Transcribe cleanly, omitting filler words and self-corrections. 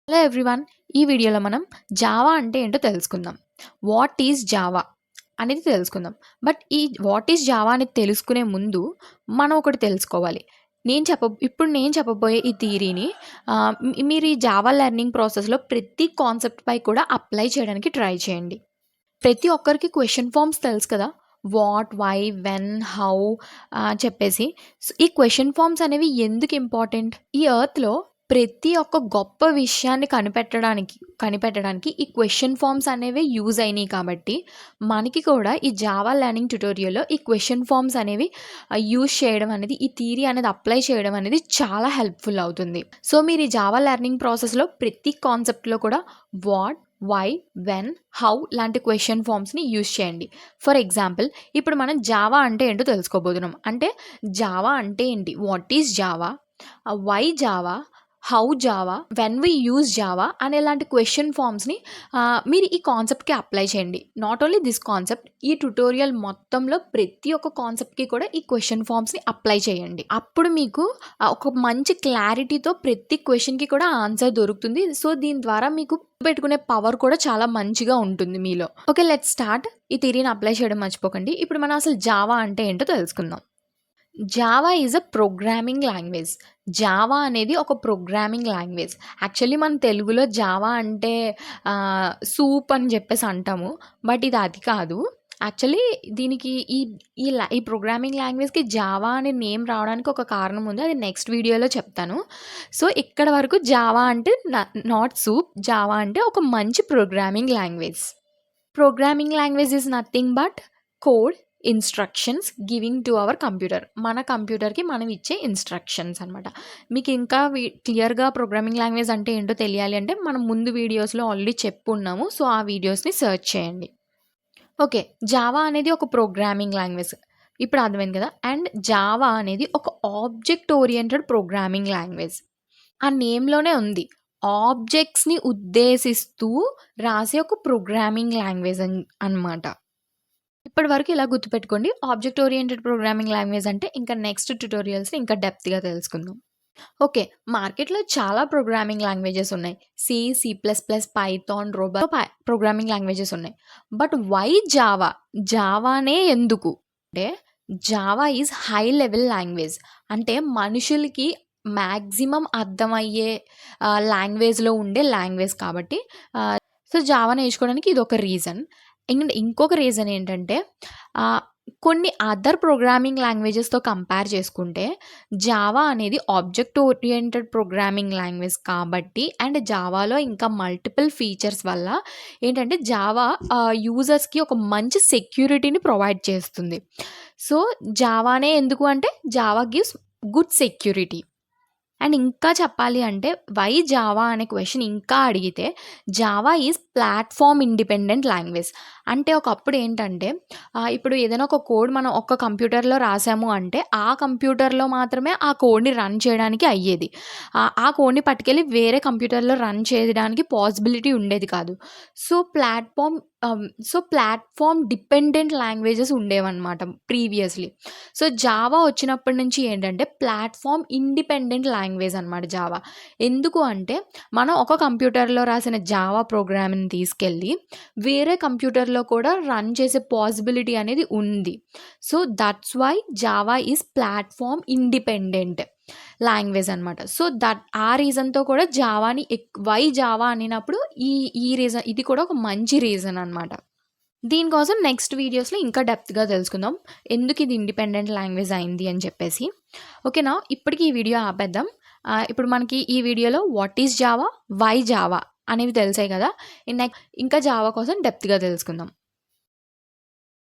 Hello everyone. ఈ వీడియోలో మనం జావా అంటే ఏంటో తెలుసుకుందాం. వాట్ ఈజ్ జావా అనేది తెలుసుకుందాం. బట్ ఈ వాట్ ఈజ్ జావా అనేది తెలుసుకునే ముందు మనం ఒకటి తెలుసుకోవాలి. ఇప్పుడు నేను చెప్పబోయే ఈ థియరీని మీరు ఈ జావా లెర్నింగ్ ప్రాసెస్‌లో ప్రతి కాన్సెప్ట్ పై కూడా అప్లై చేయడానికి ట్రై చేయండి. ప్రతి ఒక్కరికి క్వెషన్ ఫార్మ్స్ తెలుసు కదా! వాట్, వై, వెన్, హౌ చెప్పేసి. ఈ క్వెషన్ ఫార్మ్స్ అనేవి ఎందుకు ఇంపార్టెంట్? ఈ ఎర్త్‌లో ప్రతి ఒక్క గొప్ప విషయాన్ని కనిపెట్టడానికి ఈ క్వెషన్ ఫార్మ్స్ అనేవి యూజ్ అయినాయి కాబట్టి, మనకి కూడా ఈ జావా లెర్నింగ్ ట్యుటోరియల్‌లో ఈ క్వెషన్ ఫార్మ్స్ అనేవి యూజ్ చేయడం అనేది, ఈ థియరీ అనేది అప్లై చేయడం అనేది చాలా హెల్ప్‌ఫుల్ అవుతుంది. సో, మీరు ఈ జావా లెర్నింగ్ ప్రాసెస్‌లో ప్రతి కాన్సెప్ట్‌లో కూడా వాట్, వై, వెన్, హౌ లాంటి క్వెషన్ ఫార్మ్స్‌ని యూజ్ చేయండి. ఫర్ ఎగ్జాంపుల్, ఇప్పుడు మనం జావా అంటే ఏంటో తెలుసుకోబోతున్నాం. అంటే జావా అంటే ఏంటి? What is Java? Why Java? How Java? When we use Java? అనేలాంటి క్వెషన్ ఫార్మ్స్‌ని మీరు ఈ కాన్సెప్ట్‌కి అప్లై చేయండి. నాట్ ఓన్లీ దిస్ కాన్సెప్ట్, ఈ ట్యుటోరియల్ మొత్తంలో ప్రతి ఒక్క కాన్సెప్ట్‌కి కూడా ఈ క్వెషన్ ఫార్మ్స్‌ని అప్లై చేయండి. అప్పుడు మీకు ఒక మంచి క్లారిటీతో ప్రతి క్వెషన్‌కి కూడా ఆన్సర్ దొరుకుతుంది. సో, దీని ద్వారా మీకు పెట్టుకునే పవర్ కూడా చాలా మంచిగా ఉంటుంది మీలో. Okay, let's start. ఈ థియరీని అప్లై చేయడం మర్చిపోకండి. ఇప్పుడు మనం అసలు జావా అంటే ఏంటో తెలుసుకుందాం. Java is a programming language. Java అనేది ఒక ప్రోగ్రామింగ్ లాంగ్వేజ్. యాక్చువల్లీ మన తెలుగులో జావా అంటే సూప్ అని చెప్పేసి అంటాము. బట్ ఇది అది కాదు. యాక్చువల్లీ దీనికి ఈ ప్రోగ్రామింగ్ లాంగ్వేజ్‌కి జావా అనే నేమ్ రావడానికి ఒక కారణం ఉంది. అది నెక్స్ట్ వీడియోలో చెప్తాను. సో, ఇక్కడి వరకు జావా అంటే నాట్ సూప్. జావా అంటే ఒక మంచి programming language. Programming language is nothing but code, instructions giving to our computer. మన కంప్యూటర్‌కి మనం ఇచ్చే ఇన్‌స్ట్రక్షన్స్ అనమాట. మీకు ఇంకా క్లియర్‌గా ప్రోగ్రామింగ్ లాంగ్వేజ్ అంటే ఏంటో తెలియాలి అంటే మనం ముందు వీడియోస్‌లో ఆల్రెడీ చెప్పున్నాము. సో, ఆ వీడియోస్‌ని సెర్చ్ చేయండి. ఓకే. జావా అనేది ఒక ప్రోగ్రామింగ్ లాంగ్వేజ్. ఇప్పుడు అర్థమైంది కదా! అండ్ జావా అనేది ఒక ఆబ్జెక్ట్ ఓరియెంటెడ్ ప్రోగ్రామింగ్ లాంగ్వేజ్. ఆ నేమ్‌లోనే ఉంది. ఆబ్జెక్ట్స్‌ని ఉద్దేశిస్తూ రాసే ఒక ప్రోగ్రామింగ్ లాంగ్వేజ్ అనమాట. ఇప్పటి వరకు ఇలా గుర్తుపెట్టుకోండి. ఆబ్జెక్ట్ ఓరియెంటెడ్ ప్రోగ్రామింగ్ లాంగ్వేజ్ అంటే ఇంకా నెక్స్ట్ ట్యుటోరియల్స్‌ని ఇంకా డెప్త్‌గా తెలుసుకుందాం. ఓకే. మార్కెట్‌లో చాలా ప్రోగ్రామింగ్ లాంగ్వేజెస్ ఉన్నాయి. C, C plus plus, Python, programming languages ఉన్నాయి. But why Java? జావానే ఎందుకు? అంటే Java is high level language. అంటే మనుషులకి మాక్సిమం అర్థమయ్యే లాంగ్వేజ్‌లో ఉండే లాంగ్వేజ్ కాబట్టి సో, జావా నేర్చుకోవడానికి ఇదొక రీజన్. అండ్ ఇంకొక రీజన్ ఏంటంటే ఆహ్, కొన్ని అదర్ ప్రోగ్రామింగ్ లాంగ్వేజెస్‌తో కంపేర్ చేసుకుంటే జావా అనేది ఆబ్జెక్ట్ ఓరియెంటెడ్ ప్రోగ్రామింగ్ లాంగ్వేజ్ కాబట్టి అండ్ జావాలో ఇంకా మల్టిపుల్ ఫీచర్స్ వల్ల ఏంటంటే జావా యూజర్స్‌కి ఒక మంచి సెక్యూరిటీని ప్రొవైడ్ చేస్తుంది. సో, జావానే ఎందుకు అంటే Java gives good security. And ఇంకా చెప్పాలి అంటే వై జావా అనే క్వెషన్ ఇంకా అడిగితే Java is platform independent language. అంటే ఒకప్పుడు ఏంటంటే ఇప్పుడు ఏదైనా ఒక కోడ్ మనం ఒక్క కంప్యూటర్‌లో రాసాము అంటే ఆ కంప్యూటర్‌లో మాత్రమే ఆ కోడ్‌ని రన్ చేయడానికి అయ్యేది. ఆ కోడ్‌ని పట్టుకెళ్ళి వేరే కంప్యూటర్‌లో రన్ చేయడానికి పాసిబిలిటీ ఉండేది కాదు. సో, ప్లాట్‌ఫార్మ్ డిపెండెంట్ లాంగ్వేజెస్ ఉండేవన్నమాట ప్రీవియస్‌లీ. సో, జావా వచ్చినప్పటి నుంచి ఏంటంటే ప్లాట్‌ఫార్మ్ ఇండిపెండెంట్ లాంగ్వేజ్ అనమాట జావా. ఎందుకు అంటే మనం ఒక కంప్యూటర్‌లో రాసిన జావా ప్రోగ్రామ్‌ని తీసుకెళ్ళి వేరే కంప్యూటర్‌లో కూడా రన్ చేసే పాసిబిలిటీ అనేది ఉంది. So, that's why Java is platform independent language అనమాట. సో, ఆ రీజన్‌తో కూడా జావాని వై జావా అనినప్పుడు ఈ రీజన్ ఇది కూడా ఒక మంచి రీజన్ అనమాట. దీనికోసం నెక్స్ట్ వీడియోస్‌లో ఇంకా డెప్త్‌గా తెలుసుకుందాం. ఎందుకు ఇది ఇండిపెండెంట్ లాంగ్వేజ్ అయింది అని చెప్పేసి. ఓకేనా? ఇప్పటికి ఈ వీడియో ఆపేద్దాం. ఇప్పుడు మనకి ఈ వీడియోలో what is Java? Why Java? అనేవి తెలిసాయి కదా! ఇంకా జావా కోసం డెప్త్‌గా తెలుసుకుందాం.